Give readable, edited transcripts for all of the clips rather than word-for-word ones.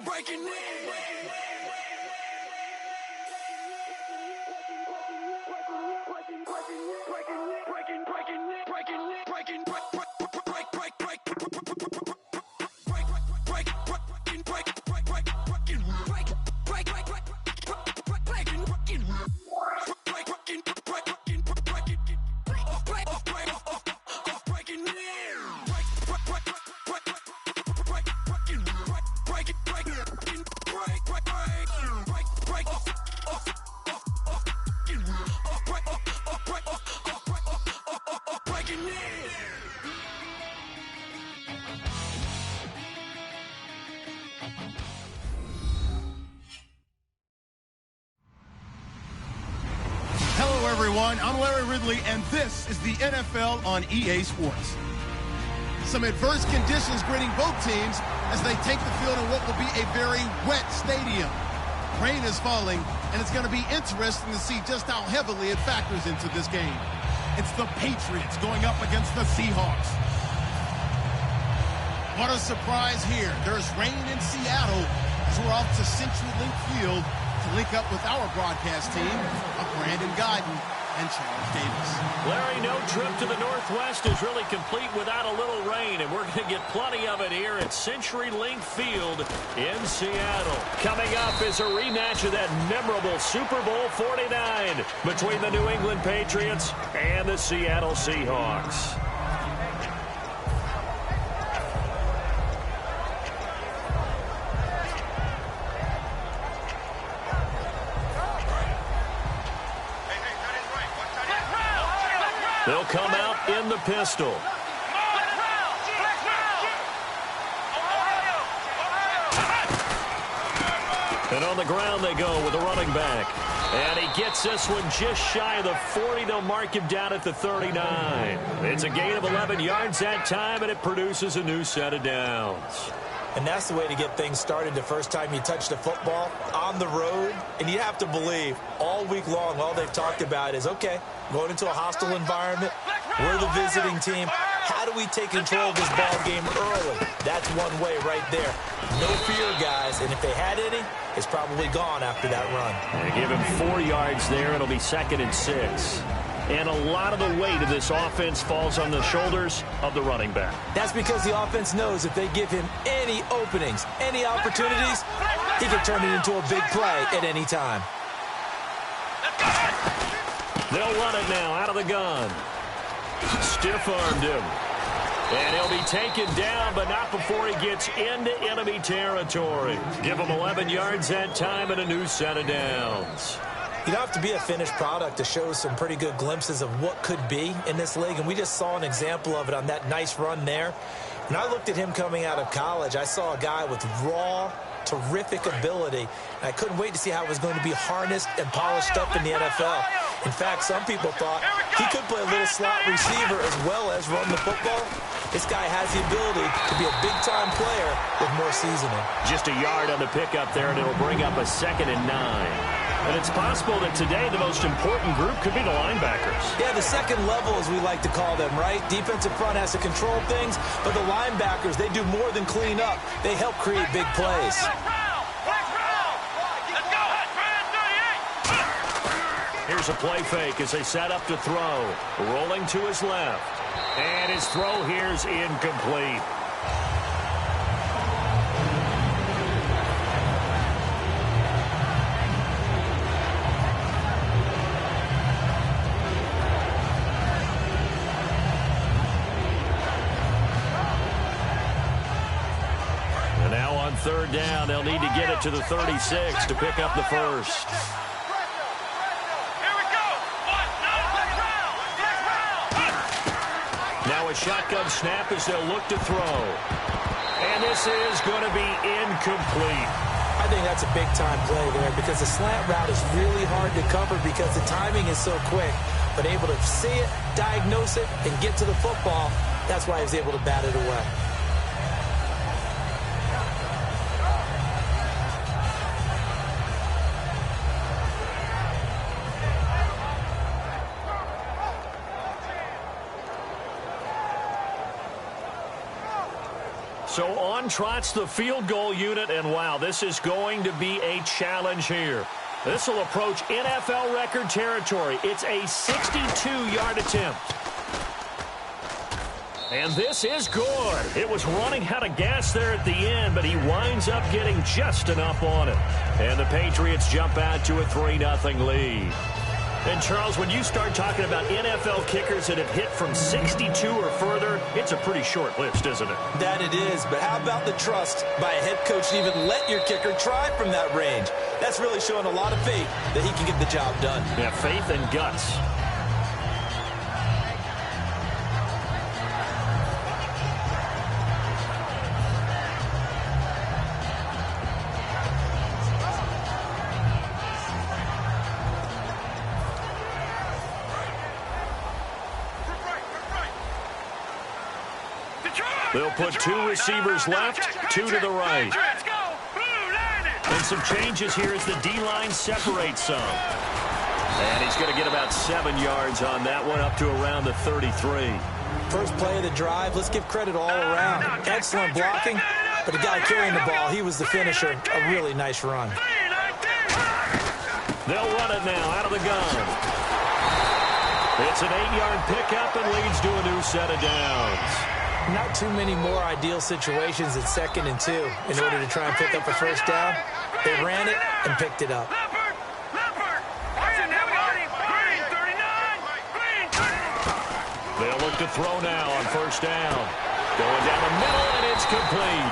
breaking in. Hello, everyone. I'm Larry Ridley, and this is the NFL on EA Sports. Some adverse conditions greeting both teams as they take the field in what will be a very wet stadium. Rain is falling, and it's going to be interesting to see just how heavily it factors into this game. It's the Patriots going up against the Seahawks. What a surprise here. There's rain in Seattle as we're off to CenturyLink Field to link up with our broadcast team of Brandon Guyton and Charles Davis. Larry, no trip to the Northwest is really complete without a little rain, and we're going to get plenty of it here at CenturyLink Field in Seattle. Coming up is a rematch of that memorable Super Bowl 49 between the New England Patriots and the Seattle Seahawks. They'll come out in the pistol. And on the ground they go with a running back. And he gets this one just shy of the 40. They'll mark him down at the 39. It's a gain of 11 yards that time, and it produces a new set of downs. And that's the way to get things started the first time you touch the football on the road. And you have to believe all week long, all they've talked about is, okay, going into a hostile environment, we're the visiting team. How do we take control of this ball game early? That's one way right there. No fear, guys. And if they had any, it's probably gone after that run. They give him 4 yards there. It'll be 2nd and 6. And a lot of the weight of this offense falls on the shoulders of the running back. That's because the offense knows if they give him any openings, any opportunities, he can turn it into a big play at any time. They'll run it now out of the gun. Stiff-armed him. And he'll be taken down, but not before he gets into enemy territory. Give him 11 yards that time and a new set of downs. You don't have to be a finished product to show some pretty good glimpses of what could be in this league, and we just saw an example of it on that nice run there. When I looked at him coming out of college, I saw a guy with raw, terrific ability, and I couldn't wait to see how it was going to be harnessed and polished up in the NFL. In fact, some people thought he could play a little slot receiver as well as run the football. This guy has the ability to be a big-time player with more seasoning. Just a yard on the pickup there, and it'll bring up a 2nd and 9. And it's possible that today the most important group could be the linebackers. Yeah, the second level, as we like to call them, right? Defensive front has to control things, but the linebackers, they do more than clean up. They help create big plays. Here's a play fake as they set up to throw. Rolling to his left. And his throw here's incomplete. And now on 3rd down, they'll need to get it to the 36 to pick up the first. Now a shotgun snap as they'll look to throw. And this is going to be incomplete. I think that's a big-time play there because the slant route is really hard to cover because the timing is so quick. But able to see it, diagnose it, and get to the football, that's why he was able to bat it away. So on trots the field goal unit, and wow, this is going to be a challenge here. This will approach NFL record territory. It's a 62-yard attempt. And this is good. It was running out of gas there at the end, but he winds up getting just enough on it. And the Patriots jump out to a 3-0 lead. And, Charles, when you start talking about NFL kickers that have hit from 62 or further, it's a pretty short list, isn't it? That it is, but how about the trust by a head coach to even let your kicker try from that range? That's really showing a lot of faith that he can get the job done. Yeah, faith and guts. They'll put 2 receivers left, 2 to the right. And some changes here as the D-line separates some. And he's going to get about 7 yards on that one, up to around the 33. First play of the drive, let's give credit all around. Excellent blocking, but the guy carrying the ball, he was the finisher. A really nice run. They'll run it now out of the gun. It's an 8-yard pickup and leads to a new set of downs. Not too many more ideal situations at 2nd and 2 in order to try and pick up a first down. They ran it and picked it up. They'll look to throw now on first down. Going down the middle, and it's complete.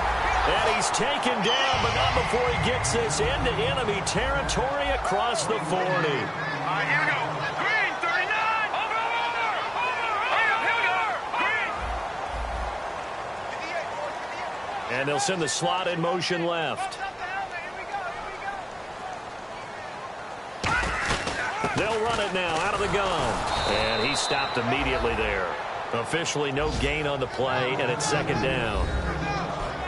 And he's taken down, but not before he gets this into enemy territory across the 40. Here we go. Green, 39. Over. And they'll send the slot in motion left. They'll run it now out of the gun. And he stopped immediately there. Officially no gain on the play, and it's 2nd down.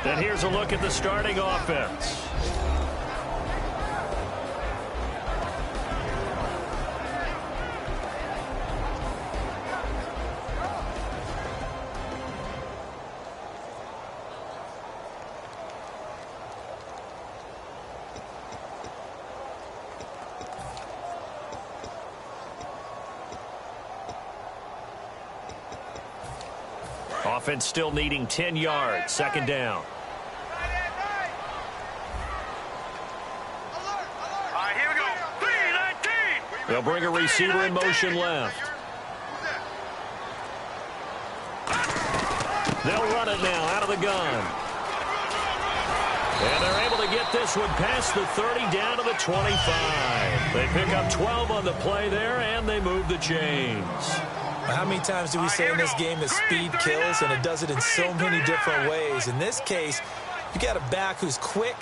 And here's a look at the starting offense. Offense still needing 10 yards. 2nd down. Here we go. 3-19. They'll bring a receiver in motion left. They'll run it now out of the gun. And they're able to get this one past the 30 down to the 25. They pick up 12 on the play there, and they move the chains. How many times do we say in this game that speed kills, and it does it in so many different ways? In this case, you got a back who's quick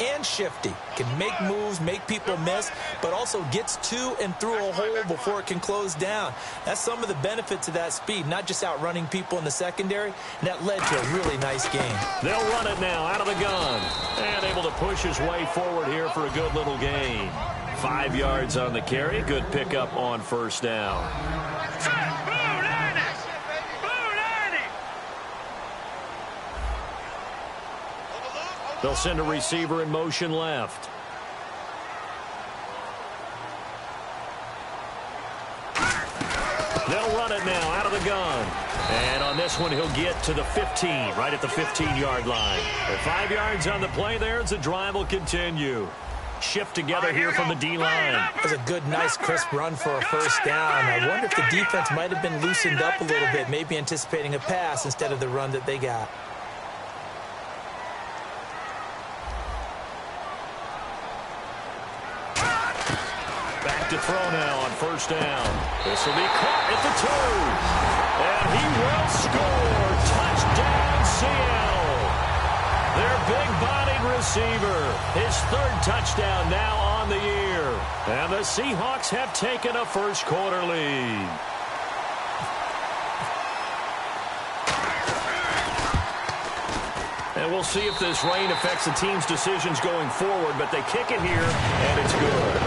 and shifty, can make moves, make people miss, but also gets to and through a hole before it can close down. That's some of the benefits of that speed, not just outrunning people in the secondary, and that led to a really nice game. They'll run it now out of the gun, and able to push his way forward here for a good little gain. 5 yards on the carry, good pickup on first down. They'll send a receiver in motion left. They'll run it now out of the gun. And on this one, he'll get to the 15, right at the 15-yard line. And 5 yards on the play there as the drive will continue. Shift together here from the D-line. That was a good, nice, crisp run for a first down. I wonder if the defense might have been loosened up a little bit, maybe anticipating a pass instead of the run that they got. Back to throw now on first down. This will be caught at the 2. And he will score. Touchdown, Seattle. Their big-bodied receiver. His 3rd touchdown now on the year. And the Seahawks have taken a first-quarter lead. And we'll see if this rain affects the team's decisions going forward, but they kick it here, and it's good.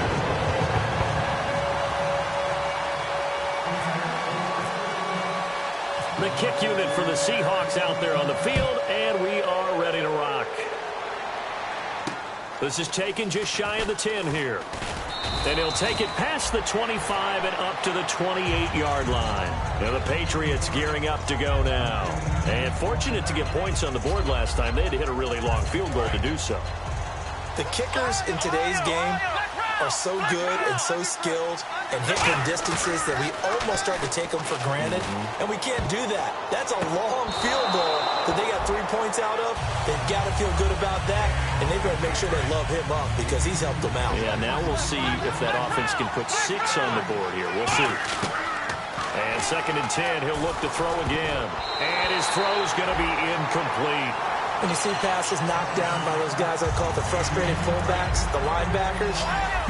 The kick unit for the Seahawks out there on the field, and we are This is taken just shy of the 10 here. And he'll take it past the 25 and up to the 28-yard line. Now the Patriots gearing up to go now. And fortunate to get points on the board last time. They had to hit a really long field goal to do so. The kickers in today's game are so good and so skilled and hit from distances that we almost start to take them for granted. And we can't do that. That's a long field goal that they got 3 points out of. They've got to feel good about that, and they better make sure they love him up because he's helped them out. Yeah, now we'll see if that offense can put 6 on the board here. We'll see. And 2nd and 10, he'll look to throw again. And his throw is going to be incomplete. When you see passes knocked down by those guys I call the frustrated fullbacks, the linebackers,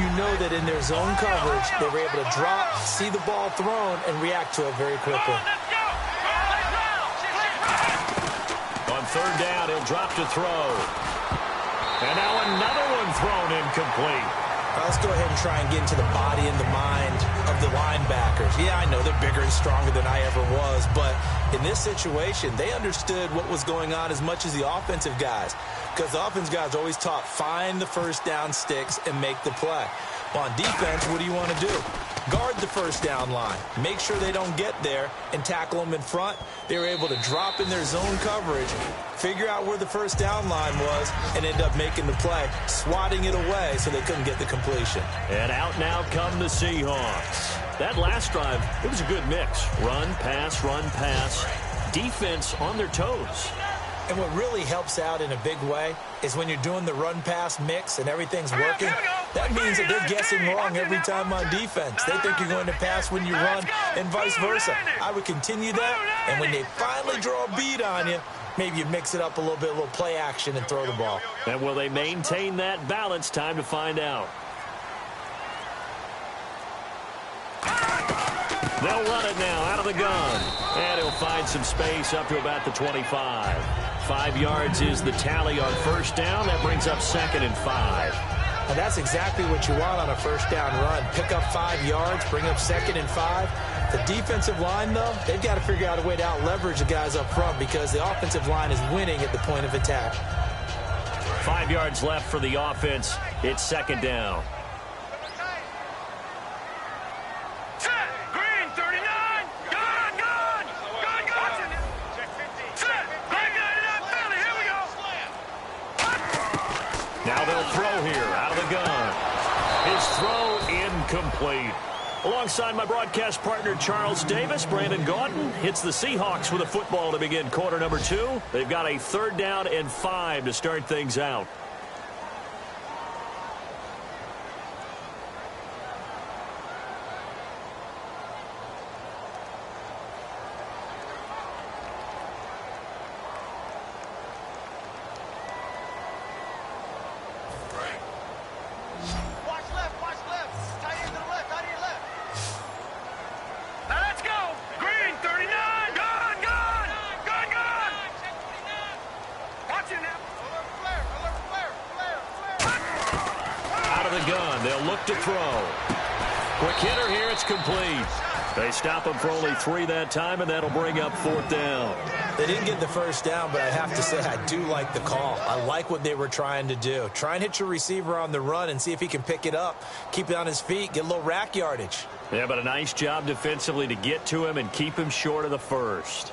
you know that in their zone coverage, they were able to drop, see the ball thrown, and react to it very quickly. On 3rd down, he'll drop to throw. And now another one thrown incomplete. Let's go ahead and try and get into the body and the mind of the linebackers. Yeah, I know they're bigger and stronger than I ever was, but in this situation, they understood what was going on as much as the offensive guys, because the offensive guys are always taught, find the first down sticks and make the play. Well, on defense, what do you want to do? Guard the first down line. Make sure they don't get there and tackle them in front. They were able to drop in their zone coverage, figure out where the first down line was, and end up making the play, swatting it away so they couldn't get the completion. And out now come the Seahawks. That last drive, it was a good mix. Run, pass, defense on their toes. And what really helps out in a big way is when you're doing the run-pass mix and everything's working, that means that they're guessing wrong every time on defense. They think you're going to pass when you run and vice versa. I would continue that, and when they finally draw a bead on you, maybe you mix it up a little play action and throw the ball. And will they maintain that balance? Time to find out. They'll run it now out of the gun. And he'll find some space up to about the 25. 5 yards is the tally on 1st down. That brings up 2nd and 5. And that's exactly what you want on a 1st down run. Pick up 5 yards, bring up 2nd and 5. The defensive line, though, they've got to figure out a way to out-leverage the guys up front because the offensive line is winning at the point of attack. 5 yards left for the offense. It's 2nd down. Now they'll throw here out of the gun. His throw incomplete. Alongside my broadcast partner Charles Davis, Brandon Gaudin hits the Seahawks with a football to begin quarter number 2. They've got a 3rd down and 5 to start things out. They'll look to throw. Quick hitter here. It's complete. They stop him for only 3 that time, and that'll bring up 4th down. They didn't get the 1st down, but I have to say I do like the call. I like what they were trying to do. Try and hit your receiver on the run and see if he can pick it up, keep it on his feet, get a little rack yardage. Yeah, but a nice job defensively to get to him and keep him short of the 1st.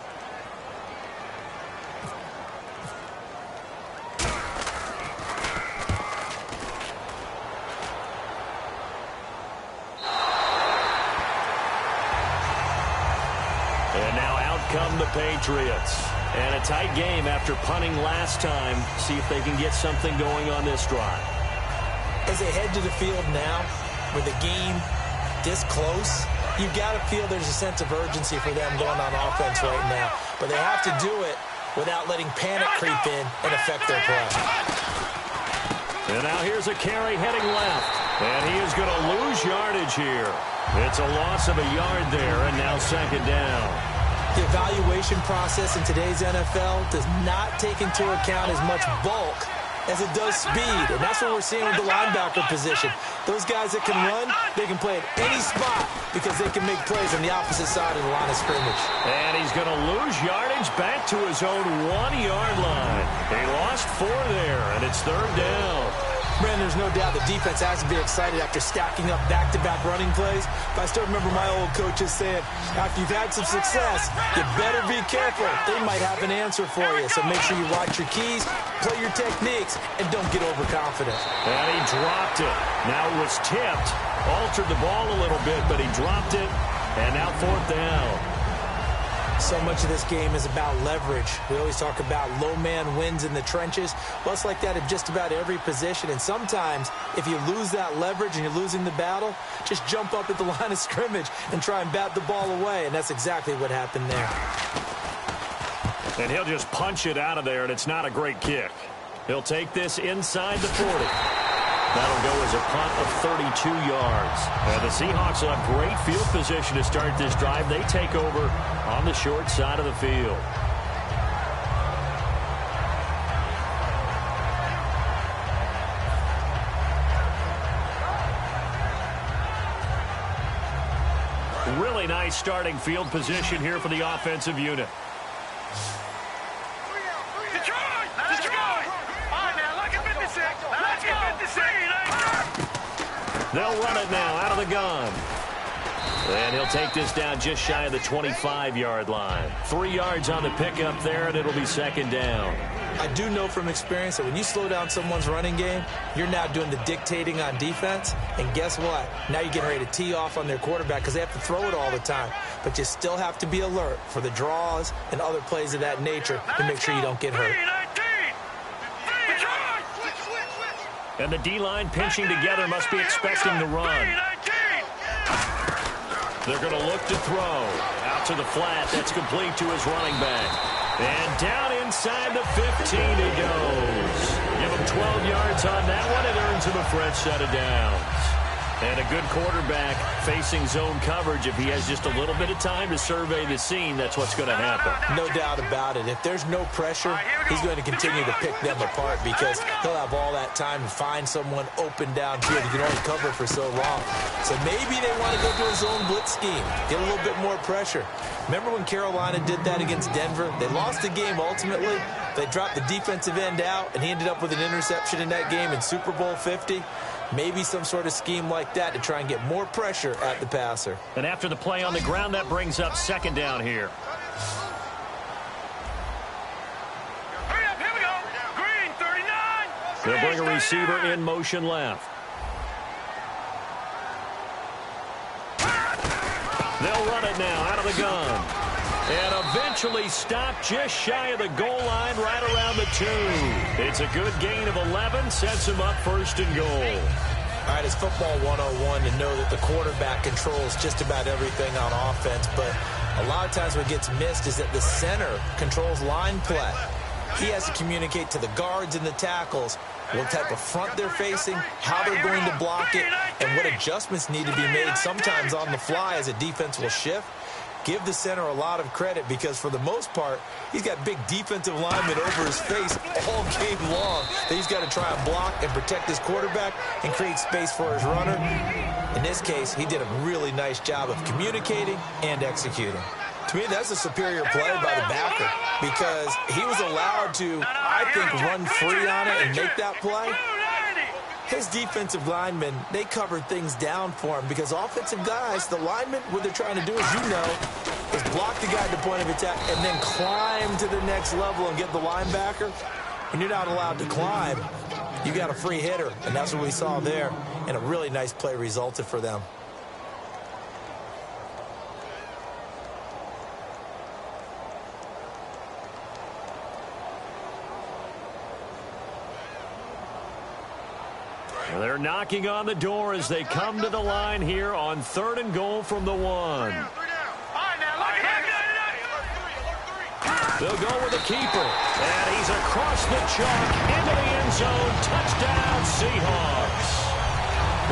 Come the Patriots. And a tight game after punting last time. See if they can get something going on this drive. As they head to the field now, with the game this close, you've got to feel there's a sense of urgency for them going on offense right now. But they have to do it without letting panic creep in and affect their play. And now here's a carry heading left. And he is going to lose yardage here. It's a loss of a yard there, and now 2nd down. The evaluation process in today's NFL does not take into account as much bulk as it does speed, and that's what we're seeing with the linebacker position. Those guys that can run, they can play at any spot because they can make plays on the opposite side of the line of scrimmage. And he's going to lose yardage back to his own 1-yard line. He lost 4 there, and it's 3rd down. Brandon, there's no doubt the defense has to be excited after stacking up back-to-back running plays. But I still remember my old coaches saying, after you've had some success, you better be careful. They might have an answer for you. So make sure you watch your keys, play your techniques, and don't get overconfident. And he dropped it. Now it was tipped. Altered the ball a little bit, but he dropped it. And now 4th down. So much of this game is about leverage. We always talk about low man wins in the trenches. Well, it's like that at just about every position. And sometimes, if you lose that leverage and you're losing the battle, just jump up at the line of scrimmage and try and bat the ball away. And that's exactly what happened there. And he'll just punch it out of there, and it's not a great kick. He'll take this inside the 40. That'll go as a punt of 32 yards. And the Seahawks will have great field position to start this drive. They take over on the short side of the field. Really nice starting field position here for the offensive unit. They'll run it now out of the gun. And he'll take this down just shy of the 25-yard line. 3 yards on the pickup there, and it'll be 2nd down. I do know from experience that when you slow down someone's running game, you're now doing the dictating on defense. And guess what? Now you're getting ready to tee off on their quarterback because they have to throw it all the time. But you still have to be alert for the draws and other plays of that nature to make sure you don't get hurt. And the D-line pinching together must be expecting the run. They're going to look to throw. Out to the flat. That's complete to his running back. And down inside the 15 he goes. Give him 12 yards on that one. It earns him a fresh set of downs. And a good quarterback facing zone coverage. If he has just a little bit of time to survey the scene, that's what's going to happen. No doubt about it. If there's no pressure, he's going to continue to pick them apart because he'll have all that time to find someone open downfield. He can only cover for so long. So maybe they want to go to a zone blitz scheme, get a little bit more pressure. Remember when Carolina did that against Denver? They lost the game ultimately. They dropped the defensive end out, and he ended up with an interception in that game in Super Bowl 50. Maybe some sort of scheme like that to try and get more pressure at the passer. And after the play on the ground, that brings up 2nd down here. Hurry up, here we go. Green, 39. They'll bring a receiver in motion left. They'll run it now out of the gun. And eventually stopped just shy of the goal line right around the 2. It's a good gain of 11, sets him up 1st and goal. All right, it's football 101 to know that the quarterback controls just about everything on offense, but a lot of times what gets missed is that the center controls line play. He has to communicate to the guards and the tackles what type of front they're facing, how they're going to block it, and what adjustments need to be made sometimes on the fly as a defense will shift. Give the center a lot of credit because for the most part, he's got big defensive linemen over his face all game long that he's got to try and block and protect his quarterback and create space for his runner. In this case, he did a really nice job of communicating and executing. To me, that's a superior play by the backer because he was allowed to, I think, run free on it and make that play. His defensive linemen, they covered things down for him because offensive guys, the linemen, what they're trying to do, as you know, is block the guy at the point of attack and then climb to the next level and get the linebacker. When you're not allowed to climb, you got a free hitter, and that's what we saw there, and a really nice play resulted for them. They're knocking on the door as they come to the line here on 3rd and goal from the 1. They'll go with the keeper. And he's across the chalk into the end zone. Touchdown, Seahawks.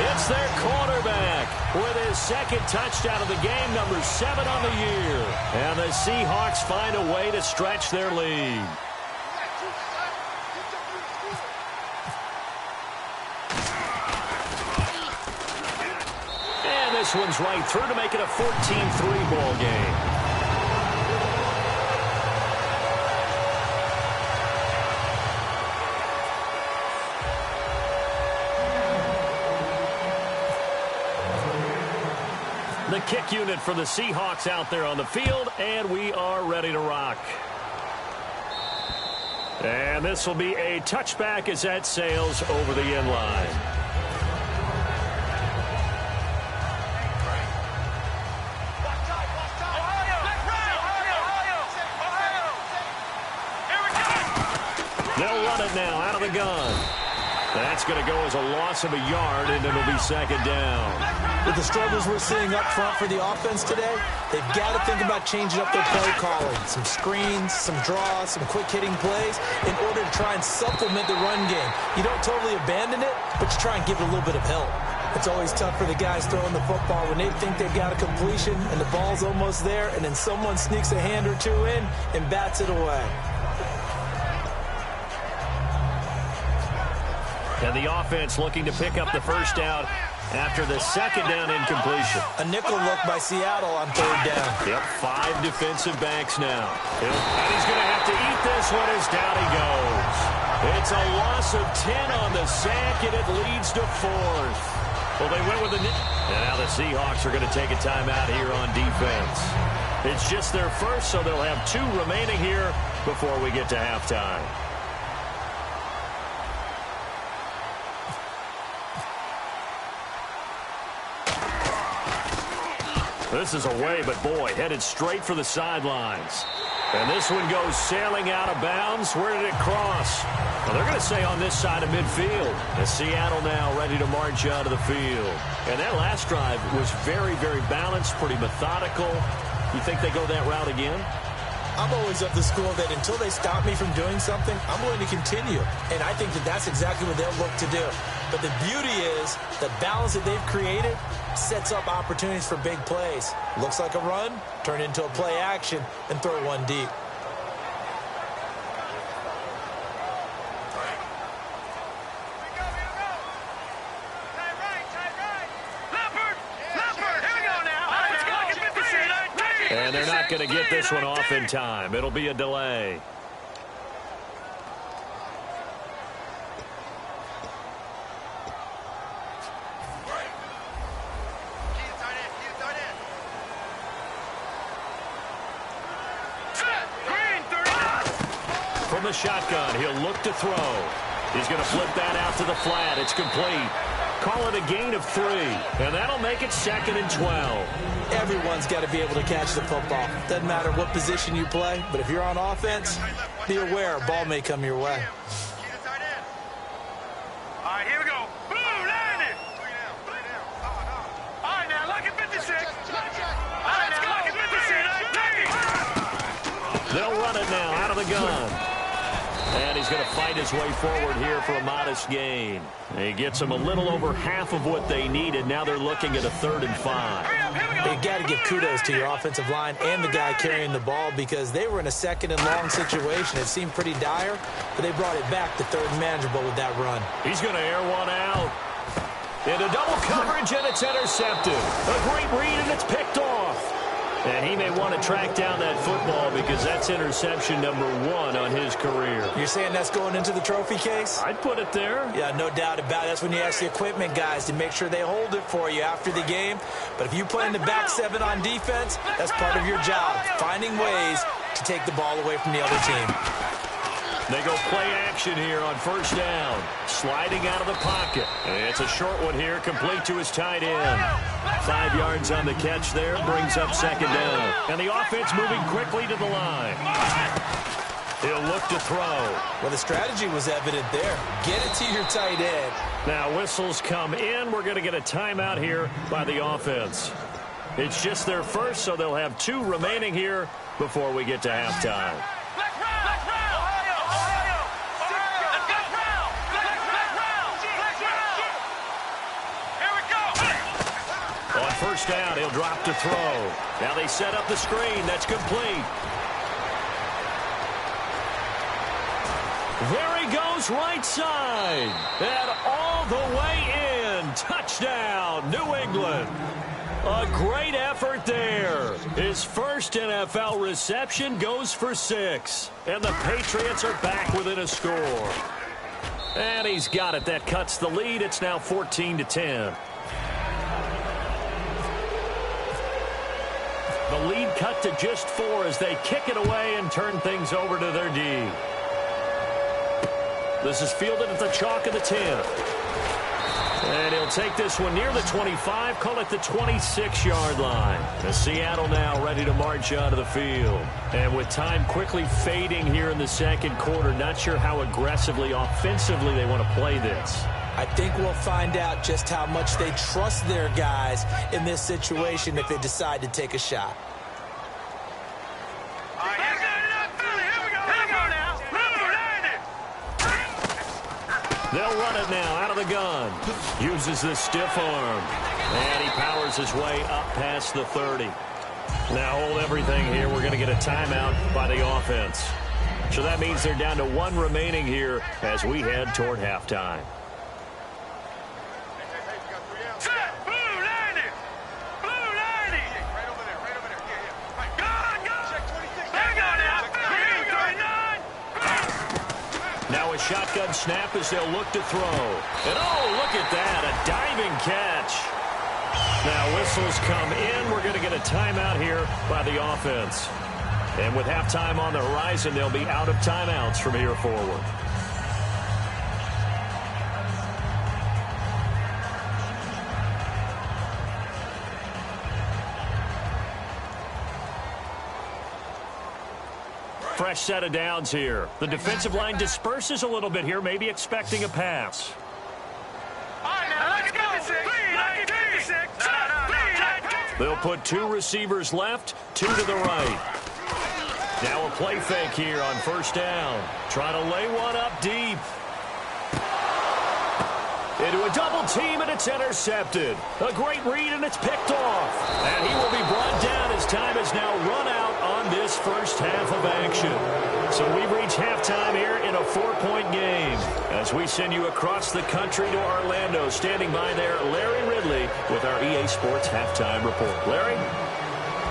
It's their quarterback with his 2nd touchdown of the game, number 7 on the year. And the Seahawks find a way to stretch their lead. This one's right through to make it a 14-3 ball game. The kick unit for the Seahawks out there on the field, and we are ready to rock. And this will be a touchback as that sails over the end line. They'll run it now out of the gun. That's going to go as a loss of a yard, and it'll be second down. With the struggles we're seeing up front for the offense today, they've got to think about changing up their play calling. Some screens, some draws, some quick-hitting plays in order to try and supplement the run game. You don't totally abandon it, but you try and give it a little bit of help. It's always tough for the guys throwing the football when they think they've got a completion and the ball's almost there, and then someone sneaks a hand or two in and bats it away. And the offense looking to pick up the first down after the second down incompletion. A nickel look by Seattle on third down. Yep, 5 defensive backs now. And he's going to have to eat this one as down he goes. It's a loss of 10 on the sack, and it leads to 4th. Well, they went with the... And now the Seahawks are going to take a timeout here on defense. It's just their first, so they'll have 2 remaining here before we get to halftime. This is away, but boy, headed straight for the sidelines. And this one goes sailing out of bounds. Where did it cross? Well, they're going to say on this side of midfield. And Seattle now ready to march out of the field. And that last drive was very, very balanced, pretty methodical. You think they go that route again? I'm always of the school that until they stop me from doing something, I'm going to continue. And I think that that's exactly what they'll look to do. But the beauty is the balance that they've created sets up opportunities for big plays. Looks like a run, turn into a play action, and throw one deep. And they're not going to get this one off in time. It'll be a delay. From the shotgun, he'll look to throw. He's going to flip that out to the flat. It's complete. Call it a gain of 3, and that'll make it 2nd and 12. Everyone's got to be able to catch the football. Doesn't matter what position you play, but if you're on offense, be aware a ball may come your way. All right, here we go. Boom, landed. All right, now look at 56. All right, now look at 56. They'll run it now out of the gun. And he's going to fight his way forward here for a modest gain. He gets them a little over half of what they needed. Now they're looking at a 3rd and 5. You've got to give kudos to your offensive line and the guy carrying the ball because they were in a 2nd and long situation. It seemed pretty dire, but they brought it back to 3rd and manageable with that run. He's going to air one out. Into double coverage, and it's intercepted. A great read, and it's picked off. And he may want to track down that football because that's interception number 1 on his career. You're saying that's going into the trophy case? I'd put it there. Yeah, no doubt about it. That's when you ask the equipment guys to make sure they hold it for you after the game. But if you play in the back 7 on defense, that's part of your job, finding ways to take the ball away from the other team. They go play action here on 1st down. Sliding out of the pocket. And it's a short one here, complete to his tight end. 5 yards on the catch there, brings up 2nd down. And the offense moving quickly to the line. He'll look to throw. Well, the strategy was evident there. Get it to your tight end. Now whistles come in. We're going to get a timeout here by the offense. It's just their first, so they'll have 2 remaining here before we get to halftime. On 1st down, he'll drop to throw. Now they set up the screen. That's complete. There he goes, right side. And all the way in. Touchdown, New England. A great effort there. His first NFL reception goes for 6. And the Patriots are back within a score. And he's got it. That cuts the lead. It's now 14-10. The lead cut to just 4 as they kick it away and turn things over to their D. This is fielded at the chalk of the 10. And he'll take this one near the 25, call it the 26-yard line. As Seattle now ready to march out of the field. And with time quickly fading here in the second quarter, not sure how aggressively, offensively they want to play this. I think we'll find out just how much they trust their guys in this situation if they decide to take a shot. They'll run it now out of the gun. Uses the stiff arm. And he powers his way up past the 30. Now hold everything here. We're going to get a timeout by the offense. So that means they're down to 1 remaining here as we head toward halftime. Now a shotgun snap as they'll look to throw. And oh, look at that, a diving catch. Now whistles come in. We're going to get a timeout here by the offense. And with halftime on the horizon, they'll be out of timeouts from here forward. Fresh set of downs here. The defensive line disperses a little bit here, maybe expecting a pass. They'll put 2 receivers left, 2 to the right. Now a play fake here on first down. Trying to lay one up deep. Into a double team, and it's intercepted. A great read, and it's picked off. And he will be brought down as time has now run out on this first half of action. So we've reached halftime here in a 4-point game. As we send you across the country to Orlando, standing by there, Larry Ridley with our EA Sports Halftime Report. Larry?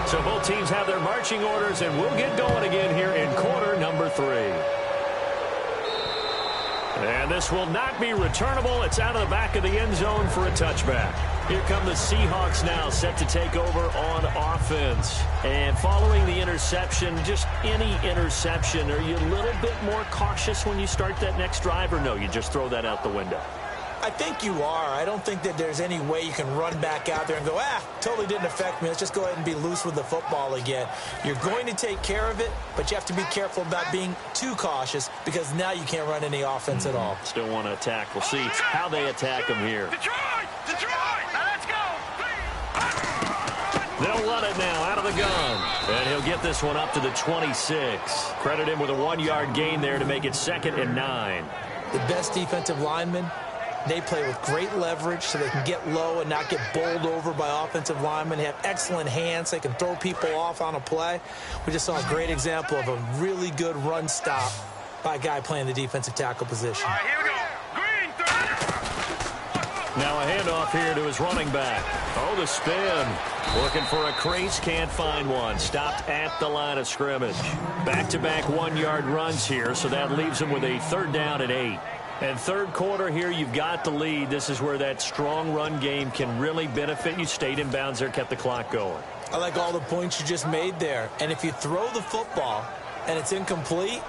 So both teams have their marching orders, and we'll get going again here in quarter number 3. And this will not be returnable. It's out of the back of the end zone for a touchback. Here come the Seahawks now, set to take over on offense. And following the interception, just any interception, are you a little bit more cautious when you start that next drive, or no, you just throw that out the window? I think you are. I don't think that there's any way you can run back out there and go, totally didn't affect me. Let's just go ahead and be loose with the football again. You're going to take care of it, but you have to be careful about being too cautious because now you can't run any offense at all. Still want to attack. We'll see how they attack them here. Detroit! Let's go! They'll run it now out of the gun. And he'll get this one up to the 26. Credit him with a 1-yard gain there to make it 2nd and 9. The best defensive linemen, they play with great leverage so they can get low and not get bowled over by offensive linemen. They have excellent hands. They can throw people off on a play. We just saw a great example of a really good run stop by a guy playing the defensive tackle position. All right, here we go. Green, 30. Now a handoff here to his running back. Oh, the spin. Looking for a crease, can't find one. Stopped at the line of scrimmage. Back-to-back 1-yard runs here, so that leaves him with a 3rd down and 8. And third quarter here, you've got the lead. This is where that strong run game can really benefit you. Stayed in bounds there, kept the clock going. I like all the points you just made there. And if you throw the football and it's incomplete,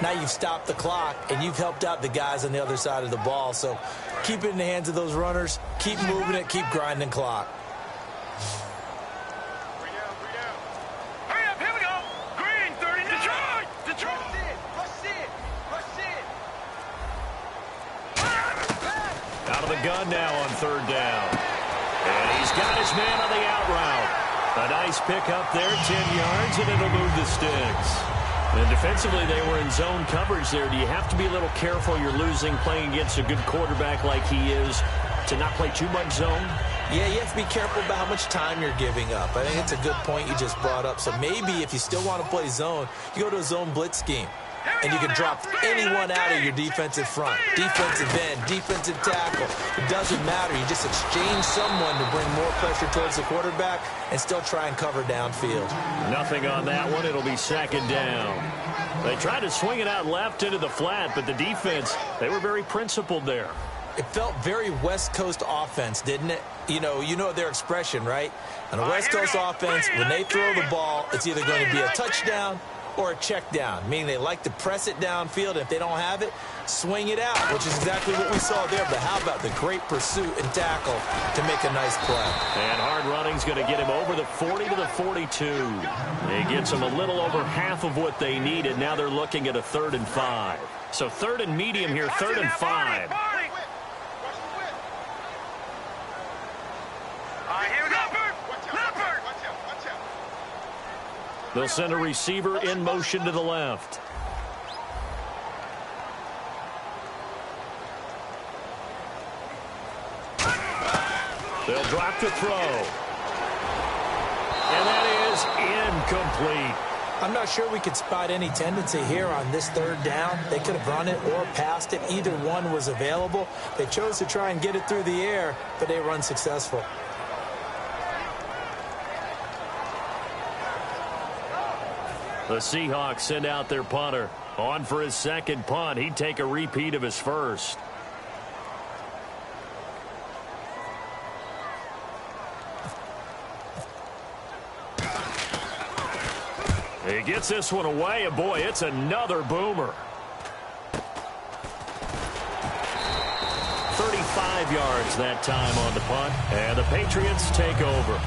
now you've stopped the clock and you've helped out the guys on the other side of the ball. So keep it in the hands of those runners. Keep moving it. Keep grinding clock. Hurry up, here we go. Green, 30. Detroit! Out of the gun now on 3rd down. And he's got his man on the out route. A nice pickup there, 10 yards, and it'll move the sticks. And defensively, they were in zone coverage there. Do you have to be a little careful? You're losing playing against a good quarterback like he is to not play too much zone? Yeah, you have to be careful about how much time you're giving up. I think it's a good point you just brought up. So maybe if you still want to play zone, you go to a zone blitz scheme. And you can drop anyone out of your defensive front. Defensive end, defensive tackle. It doesn't matter. You just exchange someone to bring more pressure towards the quarterback and still try and cover downfield. Nothing on that one. It'll be 2nd down. They tried to swing it out left into the flat, but the defense, they were very principled there. It felt very West Coast offense, didn't it? You know their expression, right? On a West Coast offense, when they throw the ball, it's either going to be a touchdown or a check down, meaning they like to press it downfield. If they don't have it, swing it out, which is exactly what we saw there. But how about the great pursuit and tackle to make a nice play? And hard running's going to get him over the 40 to the 42. It gets them a little over half of what they needed. Now they're looking at a 3rd and 5. So 3rd and medium here, 3rd and 5. They'll send a receiver in motion to the left. They'll drop to throw. And that is incomplete. I'm not sure we could spot any tendency here on this 3rd down. They could have run it or passed it. Either one was available. They chose to try and get it through the air, but they were unsuccessful. The Seahawks send out their punter. On for his 2nd punt. He'd take a repeat of his 1st. He gets this one away, and boy, it's another boomer. 35 yards that time on the punt, and the Patriots take over.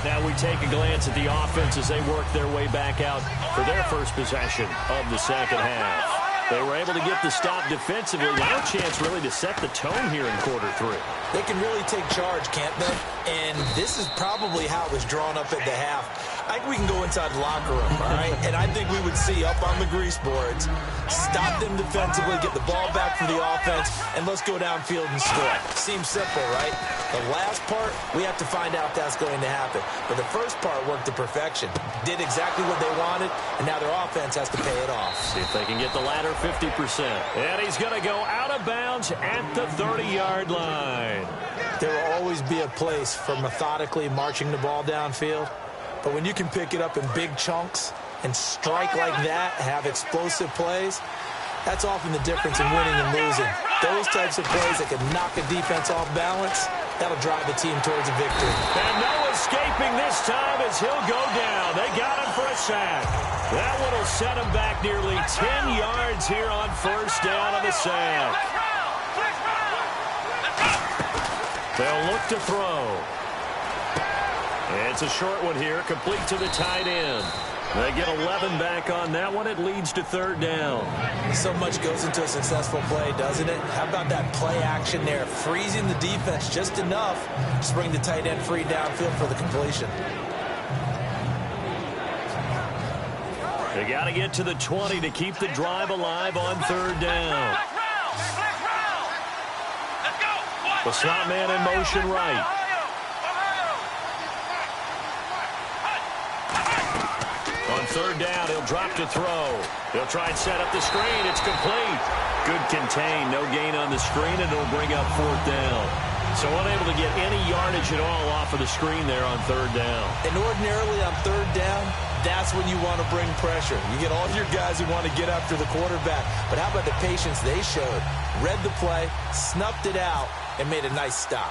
Now we take a glance at the offense as they work their way back out for their first possession of the 2nd half. They were able to get the stop defensively. Now a chance really to set the tone here in quarter 3. They can really take charge, can't they? And this is probably how it was drawn up at the half. I think we can go inside the locker room, all right? And I think we would see up on the grease boards, stop them defensively, get the ball back for the offense, and let's go downfield and score. Seems simple, right? The last part, we have to find out if that's going to happen. But the first part worked to perfection. Did exactly what they wanted, and now their offense has to pay it off. See if they can get the latter 50%. And he's going to go out of bounds at the 30-yard line. There will always be a place for methodically marching the ball downfield. But when you can pick it up in big chunks and strike like that, have explosive plays, that's often the difference in winning and losing. Those types of plays that can knock a defense off balance, that'll drive the team towards a victory. And no escaping this time as he'll go down. They got him for a sack. That one will set him back nearly 10 yards here on 1st down on the sack. They'll look to throw. It's a short one here, complete to the tight end. They get 11 back on that one. It leads to 3rd down. So much goes into a successful play, doesn't it? How about that play action there, freezing the defense just enough to bring the tight end free downfield for the completion. They got to get to the 20 to keep the drive alive on 3rd down. The slot man in motion right. On 3rd down, he'll drop to throw. He'll try and set up the screen. It's complete. Good contain. No gain on the screen, and it'll bring up 4th down. So unable to get any yardage at all off of the screen there on 3rd down. And ordinarily on 3rd down, that's when you want to bring pressure. You get all your guys who want to get after the quarterback. But how about the patience they showed? Read the play, snuffed it out, and made a nice stop.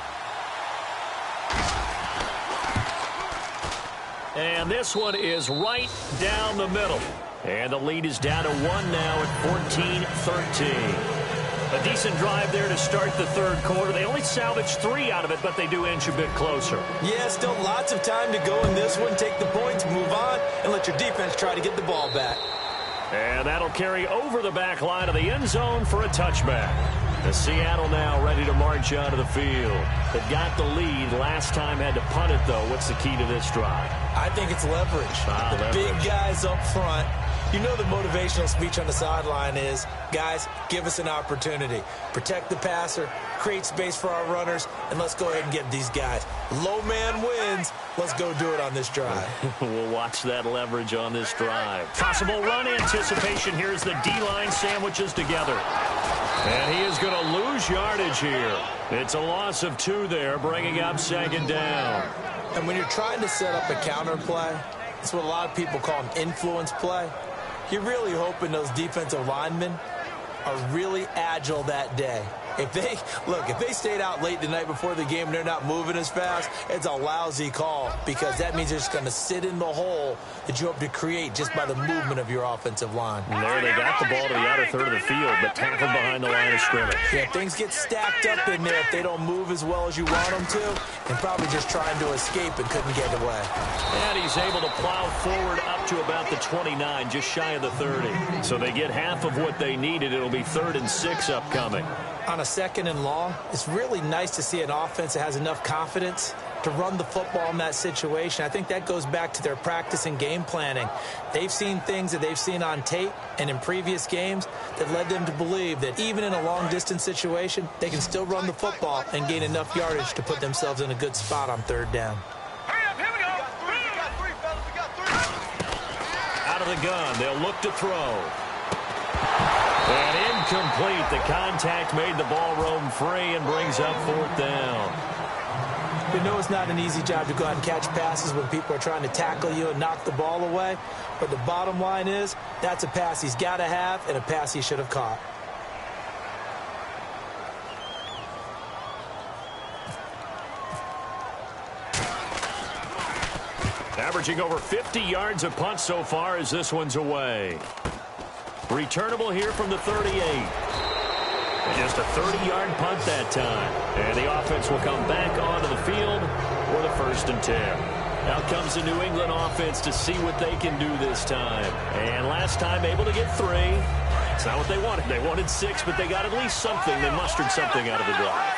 And this one is right down the middle. And the lead is down to 1 now at 14-13. A decent drive there to start the 3rd quarter. They only salvaged 3 out of it, but they do inch a bit closer. Yeah, still lots of time to go in this one. Take the points, move on, and let your defense try to get the ball back. And that'll carry over the back line of the end zone for a touchback. As Seattle now ready to march out of the field. They've got the lead. Last time had to punt it, though. What's the key to this drive? I think it's leverage. The big guys up front. You know the motivational speech on the sideline is, guys, give us an opportunity. Protect the passer, create space for our runners, and let's go ahead and get these guys. Low man wins. Let's go do it on this drive. We'll watch that leverage on this drive. Possible run anticipation. Here's the D-line sandwiches together. And he is going to lose yardage here. It's a loss of 2 there, bringing up 2nd down. And when you're trying to set up a counter play, it's what a lot of people call an influence play. You're really hoping those defensive linemen are really agile that day. If they stayed out late the night before the game and they're not moving as fast, it's a lousy call because that means they're just going to sit in the hole that you hope to create just by the movement of your offensive line. And there they got the ball to the outer third of the field, but tackled behind the line of scrimmage. Yeah, things get stacked up in there if they don't move as well as you want them to, and probably just trying to escape and couldn't get away. And he's able to plow forward up to about the 29, just shy of the 30. So they get half of what they needed. It'll be 3rd and 6 upcoming. On a 2nd and long, it's really nice to see an offense that has enough confidence to run the football in that situation. I think that goes back to their practice and game planning. They've seen things that they've seen on tape and in previous games that led them to believe that even in a long-distance situation, they can still run the football and gain enough yardage to put themselves in a good spot on 3rd down. Hurry up, here we go. Out of the gun, they'll look to throw. And incomplete. The contact made the ball roam free and brings up 4th down. You know it's not an easy job to go out and catch passes when people are trying to tackle you and knock the ball away. But the bottom line is that's a pass he's got to have and a pass he should have caught. Averaging over 50 yards a punt so far as this one's away. Returnable here from the 38. Just a 30-yard punt that time. And the offense will come back onto the field for the 1st and 10. Out comes the New England offense to see what they can do this time. And last time able to get 3. It's not what they wanted. They wanted 6, but they got at least something. They mustered something out of the drive.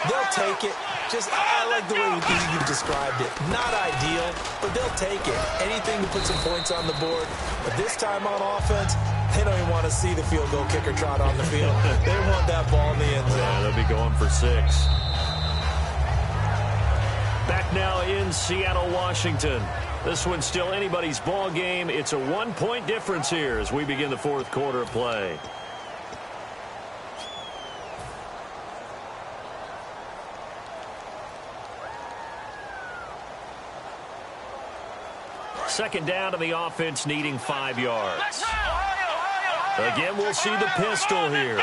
They'll take it. I like the way you've described it. Not ideal, but they'll take it. Anything to put some points on the board. But this time on offense, they don't even want to see the field goal kicker trot on the field. They want that ball in the end zone. Yeah, they'll be going for 6. Back now in Seattle, Washington. This one's still anybody's ball game. It's a 1-point difference here as we begin the 4th quarter of play. Second down to the offense needing 5 yards. Again, we'll see the pistol here.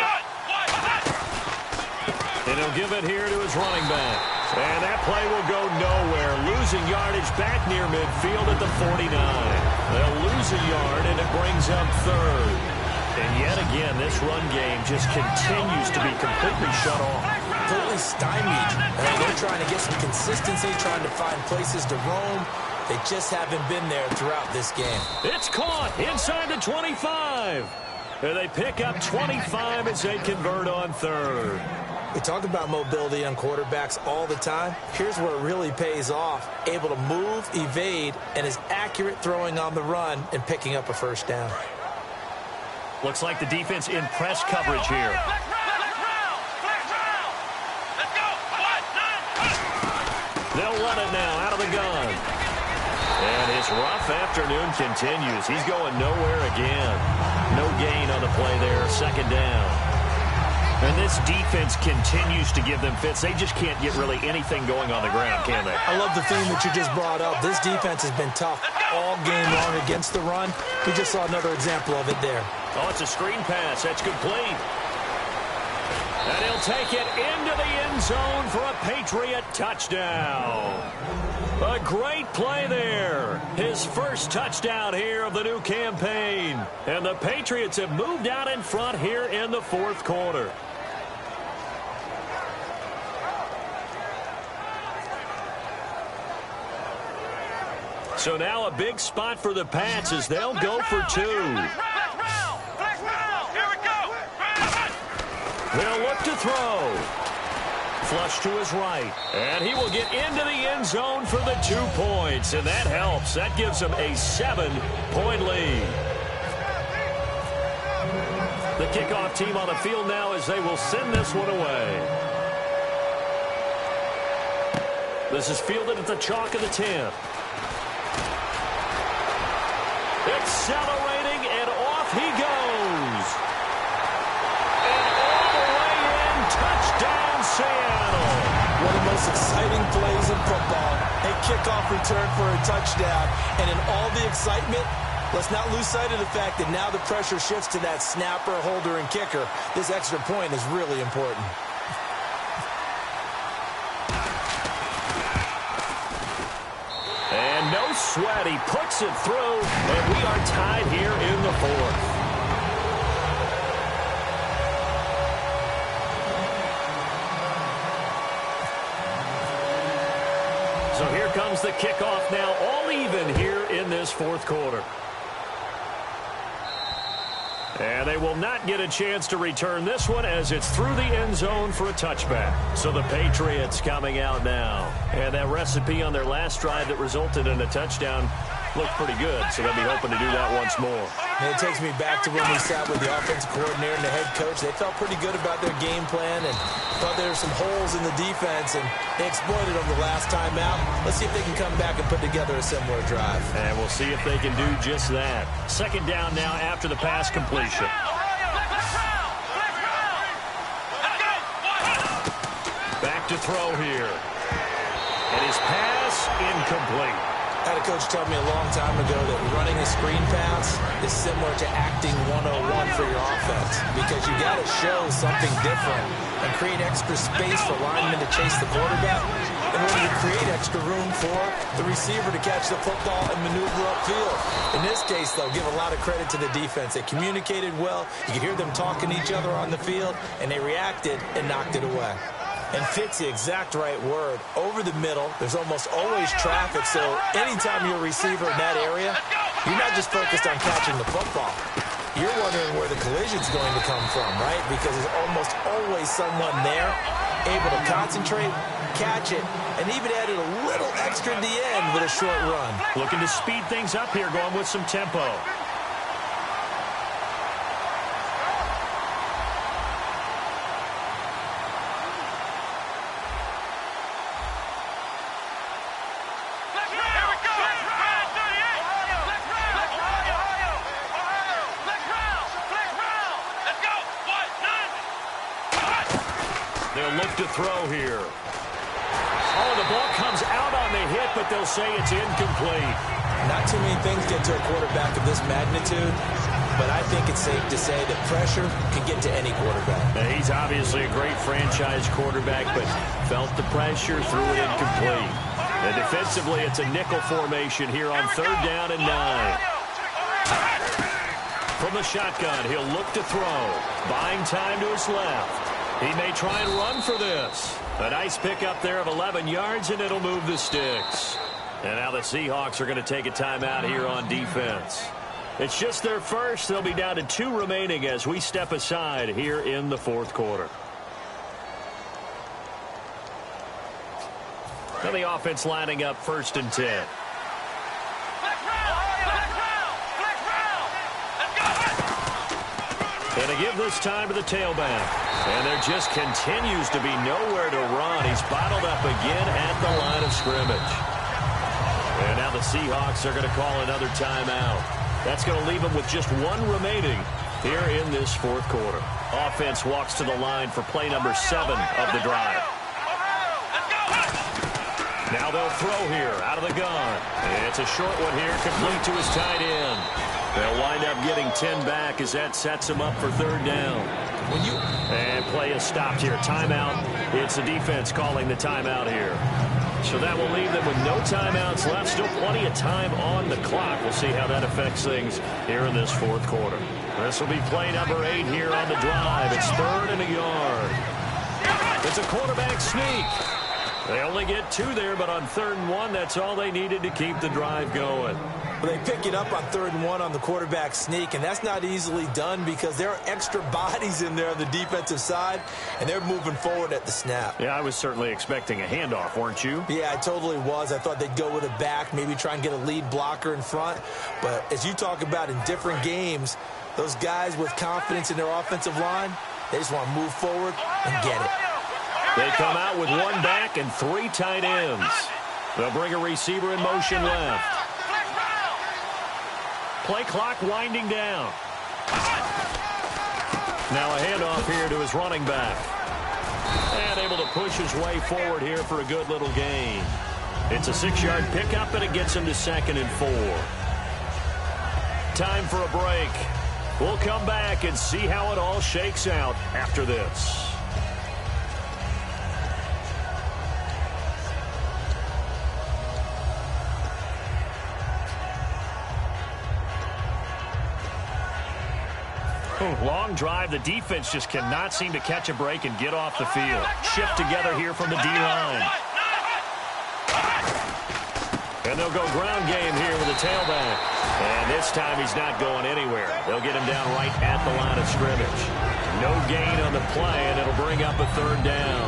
And he'll give it here to his running back. And that play will go nowhere. Losing yardage back near midfield at the 49. They'll lose a yard, and it brings up 3rd. And yet again, this run game just continues to be completely shut off. Completely stymied. They're trying to get some consistency, trying to find places to roam. They just haven't been there throughout this game. It's caught inside the 25. And they pick up 25 as they convert on 3rd. We talk about mobility on quarterbacks all the time. Here's where it really pays off. Able to move, evade, and is accurate throwing on the run and picking up a 1st down. Looks like the defense in press coverage here. They'll run it now out of the gun. And his rough afternoon continues. He's going nowhere again. No gain on the play there. 2nd down. And this defense continues to give them fits. They just can't get really anything going on the ground, can they? I love the theme that you just brought up. This defense has been tough all game long against the run. We just saw another example of it there. Oh, it's a screen pass. That's complete. And he'll take it into the end zone for a Patriot touchdown. A great play there. His first touchdown here of the new campaign. And the Patriots have moved out in front here in the 4th quarter. So now a big spot for the Pats as they'll go for 2. They'll look to throw. Flush to his right. And he will get into the end zone for the 2 points. And that helps. That gives them a 7-point lead. The kickoff team on the field now as they will send this one away. This is fielded at the chalk of the 10. Accelerating, and off he goes. And all the way in, touchdown Seattle. One of the most exciting plays in football. A kickoff return for a touchdown. And in all the excitement, Let's not lose sight of the fact that now the pressure shifts to that snapper, holder, and kicker. This extra point is really important. And no sweat. He puts it through, and we are tied here in the fourth. So here comes the kickoff now, all even here in this fourth quarter. And they will not get a chance to return this one as it's through the end zone for a touchback. So the Patriots coming out now. And that recipe on their last drive that resulted in a touchdown looked pretty good. So they'll be hoping to do that once more. And it takes me back to when we sat with the offensive coordinator and the head coach. They felt pretty good about their game plan and thought there were some holes in the defense, and they exploited them the last time out. Let's see if they can come back and put together a similar drive. And we'll see if they can do just that. Second down now after the pass completion. Back to throw here. And his pass incomplete. I had a coach tell me a long time ago that running a screen pass is similar to acting 101 for your offense, because you got to show something different and create extra space for linemen to chase the quarterback in order to create extra room for the receiver to catch the football and maneuver upfield. In this case, though, give a lot of credit to the defense. They communicated well. You could hear them talking to each other on the field, and they reacted and knocked it away. And fit's the exact right word. Over the middle, there's almost always traffic, so anytime you're a receiver in that area, you're not just focused on catching the football. You're wondering where the collision's going to come from, right? Because there's almost always someone there able to concentrate, catch it, and even added a little extra at the end with a short run. Looking to speed things up here, going with some tempo. They'll look to throw here. Oh, the ball comes out on the hit, but they'll say it's incomplete. Not too many things get to a quarterback of this magnitude, but I think it's safe to say that pressure can get to any quarterback. Now, he's obviously a great franchise quarterback, but felt the pressure, threw it incomplete. And defensively, it's a nickel formation here on 3rd down and 9. From the shotgun, he'll look to throw. Buying time to his left. He may try and run for this. A nice pickup there of 11 yards, and it'll move the sticks. And now the Seahawks are going to take a timeout here on defense. It's just their first. They'll be down to 2 remaining as we step aside here in the fourth quarter. Now the offense lining up 1st and 10. And to give this time to the tailback. And there just continues to be nowhere to run. He's bottled up again at the line of scrimmage. And now the Seahawks are going to call another timeout. That's going to leave them with just 1 remaining here in this fourth quarter. Offense walks to the line for play number 7 of the drive. Now they'll throw here out of the gun. It's a short one here, complete to his tight end. They'll wind up getting 10 back as that sets him up for 3rd down. And play is stopped here. Timeout. It's the defense calling the timeout here. So that will leave them with no timeouts left. Still plenty of time on the clock. We'll see how that affects things here in this fourth quarter. This will be play number 8 here on the drive. It's 3rd and a yard. It's a quarterback sneak. They only get 2 there, but on 3rd and 1, that's all they needed to keep the drive going. Well, they pick it up on 3rd and 1 on the quarterback sneak, and that's not easily done because there are extra bodies in there on the defensive side, and they're moving forward at the snap. Yeah, I was certainly expecting a handoff, weren't you? Yeah, I totally was. I thought they'd go with a back, maybe try and get a lead blocker in front. But as you talk about in different games, those guys with confidence in their offensive line, they just want to move forward and get it. They come out with 1 back and 3 tight ends. They'll bring a receiver in motion left. Play clock winding down. Now a handoff here to his running back. And able to push his way forward here for a good little gain. It's a 6-yard pickup, and it gets him to 2nd and 4. time for a break. We'll come back and see how it all shakes out after this. Long drive. The defense just cannot seem to catch a break and get off the field. Shift together here from the D-line. And they'll go ground game here with the tailback. And this time he's not going anywhere. They'll get him down right at the line of scrimmage. No gain on the play, and it'll bring up a third down.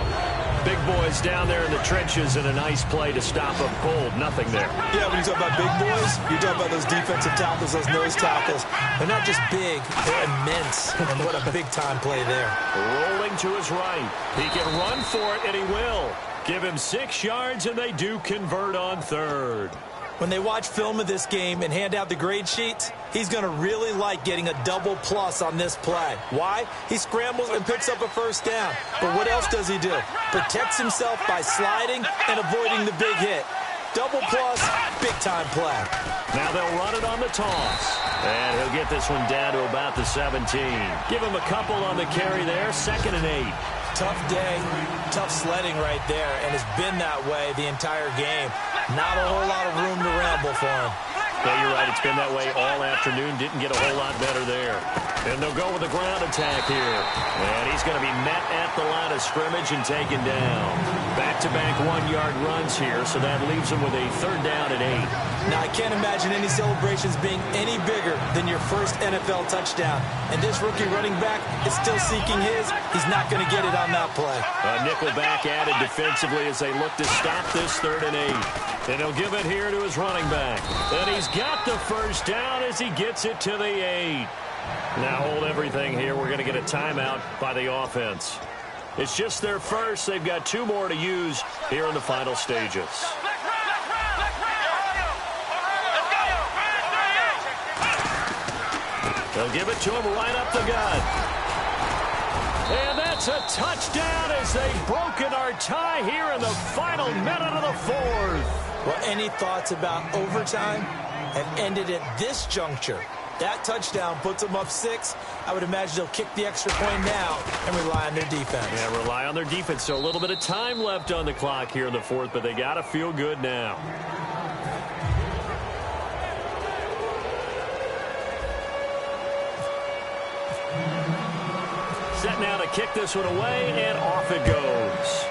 Big boys down there in the trenches, and a nice play to stop a bold nothing there. Yeah, when you talk about big boys, you talk about those defensive tackles, those nose tackles. They're not just big, they're immense. And what a big-time play there. Rolling to his right. He can run for it, and he will. Give him 6 yards, and they do convert on third. When they watch film of this game and hand out the grade sheets, he's going to really like getting a double plus on this play. Why? He scrambles and picks up a first down. But what else does he do? Protects himself by sliding and avoiding the big hit. Double plus, big-time play. Now they'll run it on the toss. And he'll get this one down to about the 17. Give him a couple on the carry there, 2nd and 8. Tough day, tough sledding right there, and it's been that way the entire game. Not a whole lot of room to ramble for him. Yeah, you're right. It's been that way all afternoon. Didn't get a whole lot better there. And they'll go with a ground attack here. And he's going to be met at the line of scrimmage and taken down. Back-to-back 1-yard runs here, so that leaves him with a third down and 8. Now, I can't imagine any celebrations being any bigger than your first NFL touchdown. And this rookie running back is still seeking his. He's not going to get it on that play. A nickel back added defensively as they look to stop this 3rd and 8. And he'll give it here to his running back. And he's got the first down as he gets it to the 8. Now hold everything here. We're going to get a timeout by the offense. It's just their first. They've got 2 more to use here in the final stages. They'll give it to him right up the gut. And that's a touchdown as they've broken our tie here in the final minute of the 4th. Well, any thoughts about overtime have ended at this juncture. That touchdown puts them up 6. I would imagine they'll kick the extra point now and rely on their defense. Yeah, rely on their defense. So a little bit of time left on the clock here in the 4th, but they got to feel good now. Set now to kick this one away, and off it goes.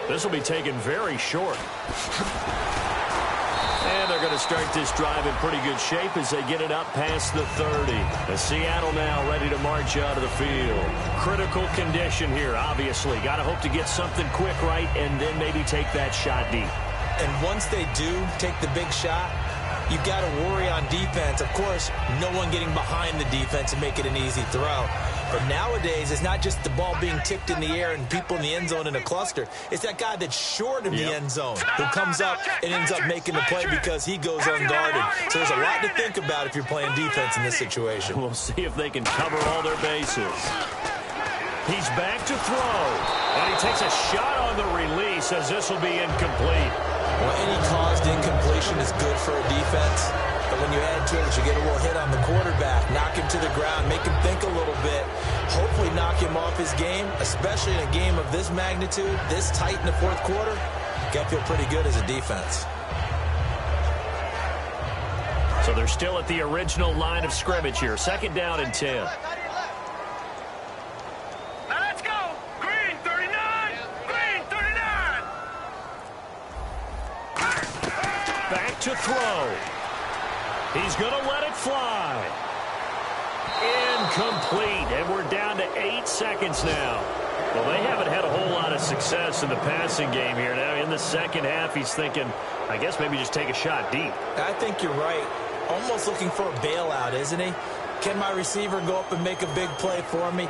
This will be taken very short. And they're going to start this drive in pretty good shape as they get it up past the 30. As Seattle now ready to march out of the field. Critical condition here, obviously. Got to hope to get something quick right and then maybe take that shot deep. And once they do take the big shot, you've got to worry on defense. Of course, no one getting behind the defense and make it an easy throw. But nowadays, it's not just the ball being tipped in the air and people in the end zone in a cluster. It's that guy that's short of the end zone who comes up and ends up making the play because he goes unguarded. So there's a lot to think about if you're playing defense in this situation. We'll see if they can cover all their bases. He's back to throw. And he takes a shot on the release as this will be incomplete. Well, any caused incompletion is good for a defense. But when you add to it, you get a little hit on the quarterback, knock him to the ground, make him think a little bit, hopefully knock him off his game, especially in a game of this magnitude, this tight in the 4th quarter. Got to feel pretty good as a defense. So they're still at the original line of scrimmage here. 2nd down and 10. Let's go. Green 39. Green 39. Back to throw. He's going to let it fly. Incomplete. And we're down to 8 seconds now. Well, they haven't had a whole lot of success in the passing game here. Now, in the second half, he's thinking, I guess maybe just take a shot deep. I think you're right. Almost looking for a bailout, isn't he? Can my receiver go up and make a big play for me?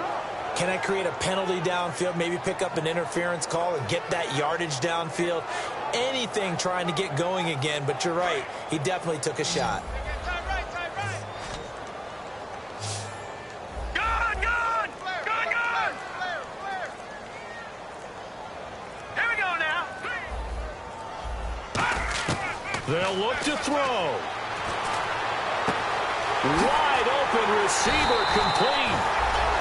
Can I create a penalty downfield, maybe pick up an interference call and get that yardage downfield? Anything trying to get going again, but you're right. He definitely took a shot. They'll look to throw. Wide open receiver complete.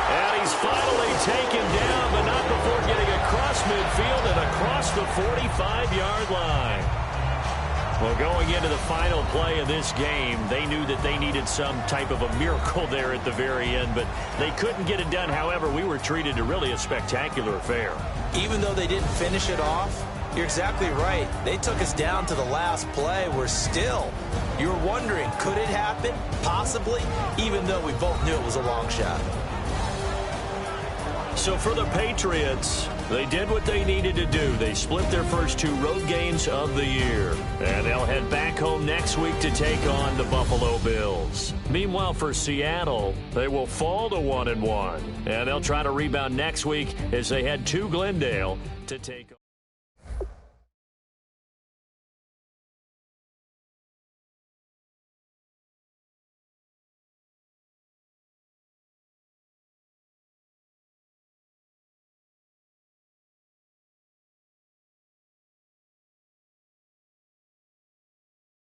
And he's finally taken down, but not before getting across midfield and across the 45-yard line. Well, going into the final play of this game, they knew that they needed some type of a miracle there at the very end, but they couldn't get it done. However, we were treated to really a spectacular affair. Even though they didn't finish it off, you're exactly right. They took us down to the last play. We're still, you're wondering, could it happen? Possibly, even though we both knew it was a long shot. So for the Patriots, they did what they needed to do. They split their first 2 road games of the year. And they'll head back home next week to take on the Buffalo Bills. Meanwhile, for Seattle, they will fall to 1-1. And they'll try to rebound next week as they head to Glendale to take on.